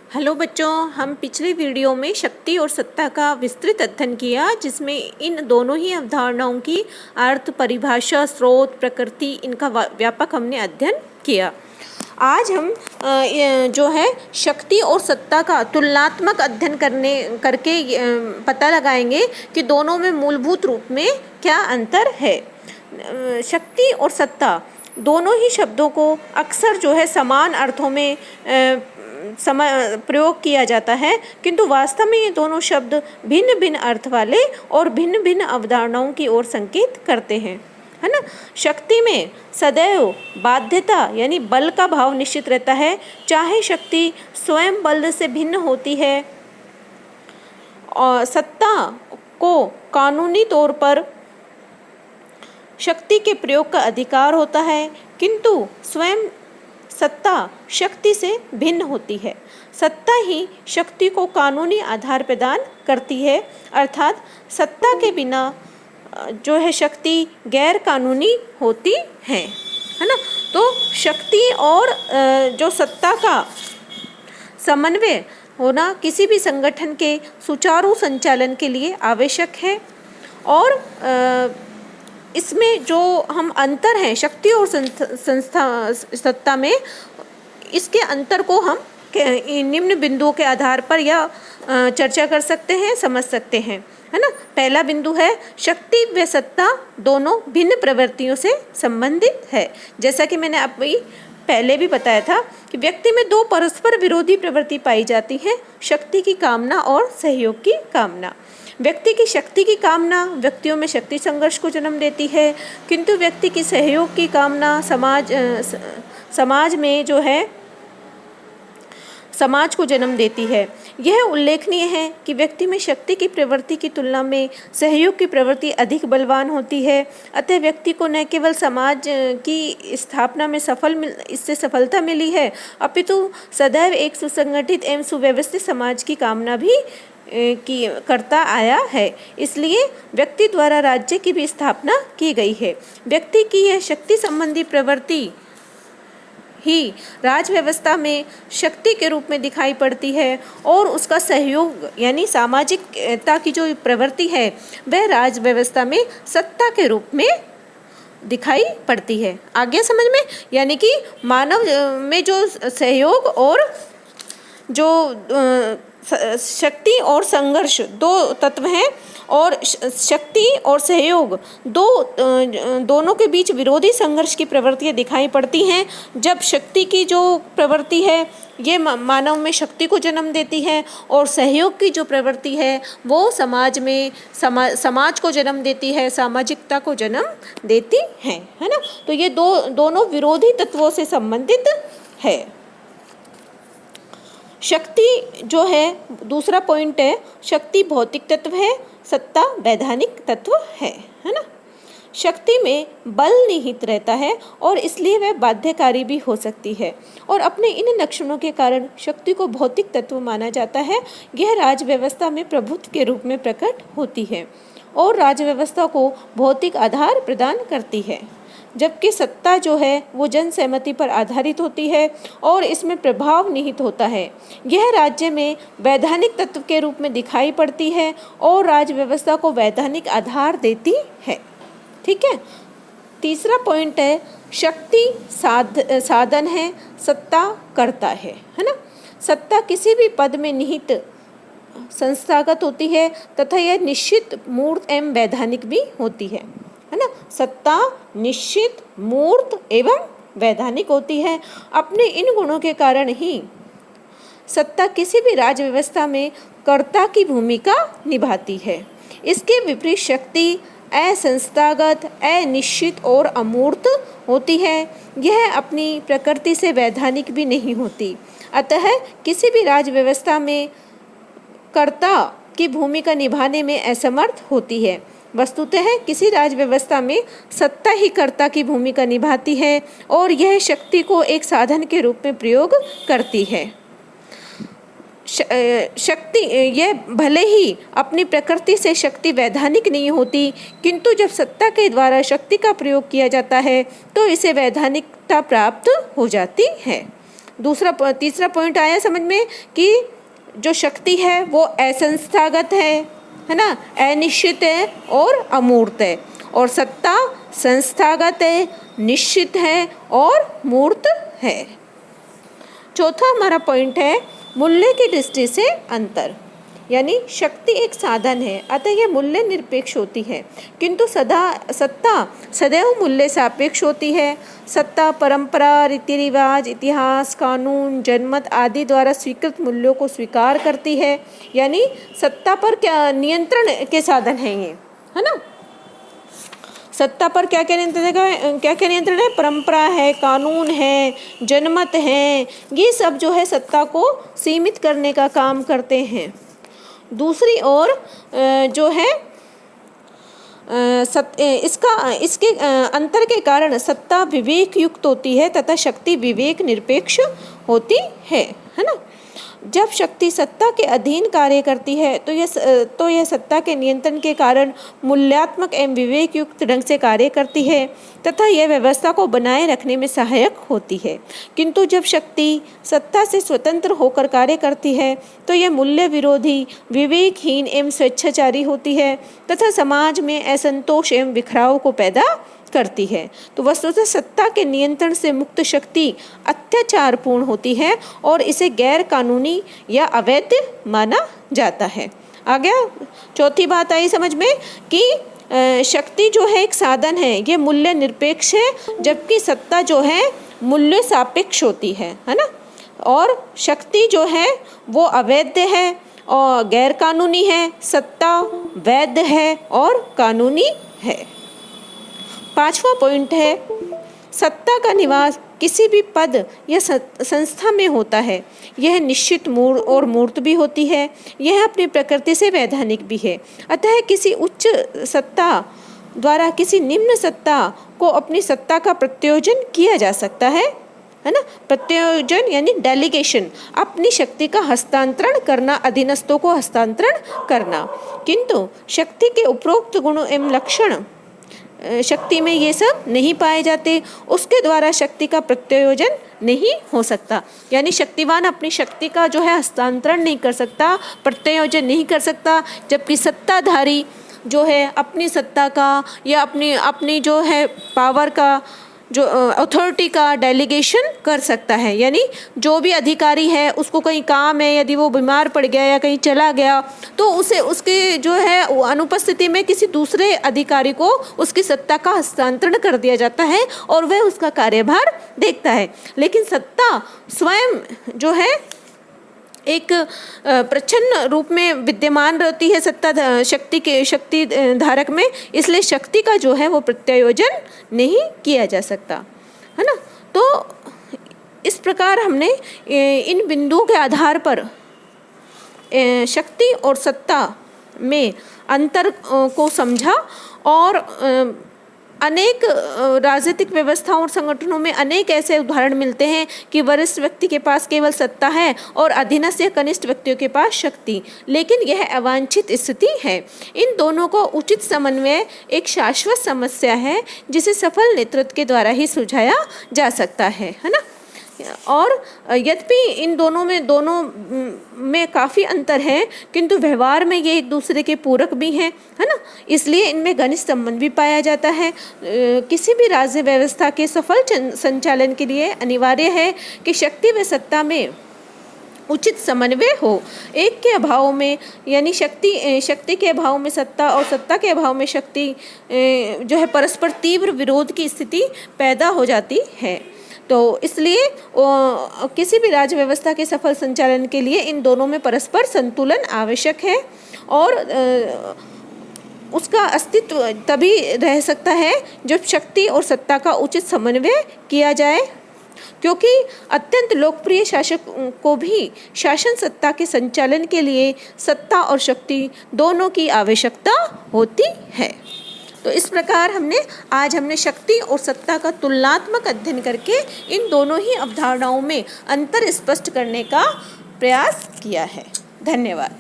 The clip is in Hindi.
हेलो बच्चों, हम पिछले वीडियो में शक्ति और सत्ता का विस्तृत अध्ययन किया, जिसमें इन दोनों ही अवधारणाओं की अर्थ, परिभाषा, स्रोत, प्रकृति, इनका व्यापक हमने अध्ययन किया। आज हम जो है शक्ति और सत्ता का तुलनात्मक अध्ययन करके पता लगाएंगे कि दोनों में मूलभूत रूप में क्या अंतर है। शक्ति और सत्ता दोनों ही शब्दों को अक्सर जो है समान अर्थों में प्रयोग किया जाता है, किंतु वास्तव में ये दोनों शब्द भिन्न भिन्न अर्थ वाले और भिन्न भिन्न अवधारणाओं की ओर संकेत करते हैं, है ना। शक्ति में सदैव बाध्यता यानी बल का भाव निश्चित रहता है, चाहे शक्ति स्वयं बल से भिन्न होती है। और सत्ता को कानूनी तौर पर शक्ति के प्रयोग का अधिकार होता है, किंतु स्वयं सत्ता शक्ति से भिन्न होती है। सत्ता ही शक्ति को कानूनी आधार प्रदान करती है, अर्थात सत्ता के बिना जो है शक्ति गैर कानूनी होती है ना। तो शक्ति और जो सत्ता का समन्वय होना किसी भी संगठन के सुचारू संचालन के लिए आवश्यक है। और इसमें जो हम अंतर हैं शक्ति और सत्ता में, इसके अंतर को हम निम्न बिंदुओं के आधार पर या चर्चा कर सकते हैं, समझ सकते हैं, है ना। पहला बिंदु है शक्ति व सत्ता दोनों भिन्न प्रवृत्तियों से संबंधित है। जैसा कि मैंने अभी पहले भी बताया था कि व्यक्ति में दो परस्पर विरोधी प्रवृत्ति पाई जाती है, शक्ति की कामना और सहयोग की कामना। व्यक्ति की शक्ति की कामना व्यक्तियों में शक्ति संघर्ष को जन्म देती है, किंतु व्यक्ति की सहयोग की कामना समाज में जो है समाज को जन्म देती है। यह उल्लेखनीय है कि व्यक्ति में शक्ति की प्रवृत्ति की तुलना में सहयोग की प्रवृत्ति अधिक बलवान होती है। अतः व्यक्ति को न केवल समाज की स्थापना में इससे सफलता मिली है, अपितु सदैव एक सुसंगठित एवं सुव्यवस्थित समाज की कामना भी करता आया है। इसलिए व्यक्ति द्वारा राज्य की भी स्थापना की गई है। व्यक्ति की यह शक्ति संबंधी प्रवृत्ति ही राज व्यवस्था में शक्ति के रूप में दिखाई पड़ती है, और उसका सहयोग यानी सामाजिकता की जो प्रवृत्ति है वह राज व्यवस्था में सत्ता के रूप में दिखाई पड़ती है। आगे समझ में, यानी कि मानव में जो सहयोग और जो शक्ति और संघर्ष दो तत्व हैं, और शक्ति और सहयोग दोनों के बीच विरोधी संघर्ष की प्रवृत्तियाँ दिखाई पड़ती हैं। जब शक्ति की जो प्रवृत्ति है ये मानव में शक्ति को जन्म देती है, और सहयोग की जो प्रवृत्ति है वो समाज में समाज को जन्म देती है, सामाजिकता को जन्म देती है ना। तो ये दोनों विरोधी तत्वों से संबंधित है। शक्ति जो है दूसरा पॉइंट है, शक्ति भौतिक तत्व है, सत्ता वैधानिक तत्व है ना। शक्ति में बल निहित रहता है और इसलिए वह बाध्यकारी भी हो सकती है, और अपने इन लक्षणों के कारण शक्ति को भौतिक तत्व माना जाता है। यह राज व्यवस्था में प्रभुत्व के रूप में प्रकट होती है और राज व्यवस्था को भौतिक आधार प्रदान करती है, जबकि सत्ता जो है वो जन सहमति पर आधारित होती है और इसमें प्रभाव निहित होता है। यह राज्य में वैधानिक तत्व के रूप में दिखाई पड़ती है और राज व्यवस्था को वैधानिक आधार देती है। ठीक है। तीसरा पॉइंट है, शक्ति साधन है, सत्ता कर्ता है ना। सत्ता किसी भी पद में निहित संस्थागत होती है तथा यह निश्चित मूर्त एवं वैधानिक भी होती है ना। सत्ता निश्चित मूर्त एवं वैधानिक होती है। अपने इन गुणों के कारण ही सत्ता किसी भी राज्य व्यवस्था में कर्ता की भूमिका निभाती है। इसके विपरीत शक्ति असंस्थागत, अनिश्चित और अमूर्त होती है। यह अपनी प्रकृति से वैधानिक भी नहीं होती, अतः किसी भी राज्य व्यवस्था में कर्ता की भूमिका निभाने में असमर्थ होती है। वस्तुतः किसी राज व्यवस्था में सत्ता ही कर्ता की भूमिका निभाती है और यह शक्ति को एक साधन के रूप में प्रयोग करती है। शक्ति यह भले ही अपनी प्रकृति से शक्ति वैधानिक नहीं होती, किंतु जब सत्ता के द्वारा शक्ति का प्रयोग किया जाता है तो इसे वैधानिकता प्राप्त हो जाती है। तीसरा पॉइंट आया समझ में कि जो शक्ति है वो असंस्थागत है ना, अनिश्चित है और अमूर्त है, और सत्ता संस्थागत है, निश्चित है और मूर्त है। चौथा हमारा पॉइंट है मूल्य की दृष्टि से अंतर, यानी शक्ति एक साधन है, अतः यह मूल्य निरपेक्ष होती है, किंतु सत्ता सदैव मूल्य सापेक्ष होती है। सत्ता परंपरा, रीति रिवाज, इतिहास, कानून, जनमत आदि द्वारा स्वीकृत मूल्यों को स्वीकार करती है, यानी सत्ता पर क्या नियंत्रण के साधन हैं ये, है ना। सत्ता पर क्या क्या नियंत्रण है, परंपरा है, कानून है, जनमत है, ये सब जो है सत्ता को सीमित करने का काम करते हैं। दूसरी ओर जो है इसके अंतर के कारण सत्ता विवेक युक्त होती है तथा शक्ति विवेक निरपेक्ष होती है ना। जब शक्ति सत्ता के अधीन कार्य करती है तो यह सत्ता के नियंत्रण के कारण मूल्यात्मक एवं विवेक युक्त ढंग से कार्य करती है तथा यह व्यवस्था को बनाए रखने में सहायक होती है। किंतु जब शक्ति सत्ता से स्वतंत्र होकर कार्य करती है तो यह मूल्य विरोधी, विवेकहीन एवं स्वेच्छाचारी होती है तथा समाज में असंतोष एवं बिखराव को पैदा करती है। तो वस्तुतः सत्ता के नियंत्रण से मुक्त शक्ति अत्याचारपूर्ण होती है और इसे गैर कानूनी या अवैध माना जाता है। आ गया, चौथी बात आई समझ में कि शक्ति जो है एक साधन है, ये मूल्य निरपेक्ष है, जबकि सत्ता जो है मूल्य सापेक्ष होती है ना। और शक्ति जो है वो अवैध है और गैर कानूनी है, सत्ता वैध है और कानूनी है। पांचवा पॉइंट है सत्ता का निवास किसी भी पद या संस्था में होता है। यह निश्चित और मूर्त भी होती है। यह अपनी प्रकृति से वैधानिक भी है। अतः किसी उच्च सत्ता द्वारा किसी निम्न सत्ता को अपनी सत्ता का प्रत्योजन किया जा सकता है ना। प्रत्योजन यानी डेलीगेशन, अपनी शक्ति का हस्तांतरण करना, अधीनस्थों को हस्तांतरण करना। किंतु शक्ति के उपरोक्त गुण एवं लक्षण शक्ति में ये सब नहीं पाए जाते, उसके द्वारा शक्ति का प्रत्योजन नहीं हो सकता। यानी शक्तिवान अपनी शक्ति का जो है हस्तांतरण नहीं कर सकता, प्रत्योजन नहीं कर सकता, जबकि सत्ताधारी जो है अपनी सत्ता का या अपनी जो है पावर का, जो अथॉरिटी का डेलीगेशन कर सकता है। यानी जो भी अधिकारी है उसको कहीं काम है, यदि वो बीमार पड़ गया या कहीं चला गया तो उसे उसके जो है अनुपस्थिति में किसी दूसरे अधिकारी को उसकी सत्ता का हस्तांतरण कर दिया जाता है और वह उसका कार्यभार देखता है। लेकिन सत्ता स्वयं जो है एक प्रच्छन्न रूप में विद्यमान रहती है सत्ता शक्ति धारक में, इसलिए शक्ति का जो है वो प्रत्योजन नहीं किया जा सकता, है ना। तो इस प्रकार हमने इन बिंदुओं के आधार पर शक्ति और सत्ता में अंतर को समझा और अनेक राजनीतिक व्यवस्थाओं और संगठनों में अनेक ऐसे उदाहरण मिलते हैं कि वरिष्ठ व्यक्ति के पास केवल सत्ता है और अधीनस्थ या कनिष्ठ व्यक्तियों के पास शक्ति, लेकिन यह अवांछित स्थिति है। इन दोनों को उचित समन्वय एक शाश्वत समस्या है जिसे सफल नेतृत्व के द्वारा ही सुलझाया जा सकता है ना। और यद्यपि इन दोनों में काफ़ी अंतर है, किंतु व्यवहार में ये एक दूसरे के पूरक भी हैं, है ना। इसलिए इनमें घनिष्ठ संबंध भी पाया जाता है। किसी भी राज्य व्यवस्था के सफल संचालन के लिए अनिवार्य है कि शक्ति व सत्ता में उचित समन्वय हो। एक के अभाव में यानी शक्ति के अभाव में सत्ता और सत्ता के अभाव में शक्ति जो है परस्पर तीव्र विरोध की स्थिति पैदा हो जाती है। तो इसलिए किसी भी राज्य व्यवस्था के सफल संचालन के लिए इन दोनों में परस्पर संतुलन आवश्यक है और उसका अस्तित्व तभी रह सकता है जब शक्ति और सत्ता का उचित समन्वय किया जाए, क्योंकि अत्यंत लोकप्रिय शासक को भी शासन सत्ता के संचालन के लिए सत्ता और शक्ति दोनों की आवश्यकता होती है। तो इस प्रकार आज हमने शक्ति और सत्ता का तुलनात्मक अध्ययन करके इन दोनों ही अवधारणाओं में अंतर स्पष्ट करने का प्रयास किया है। धन्यवाद।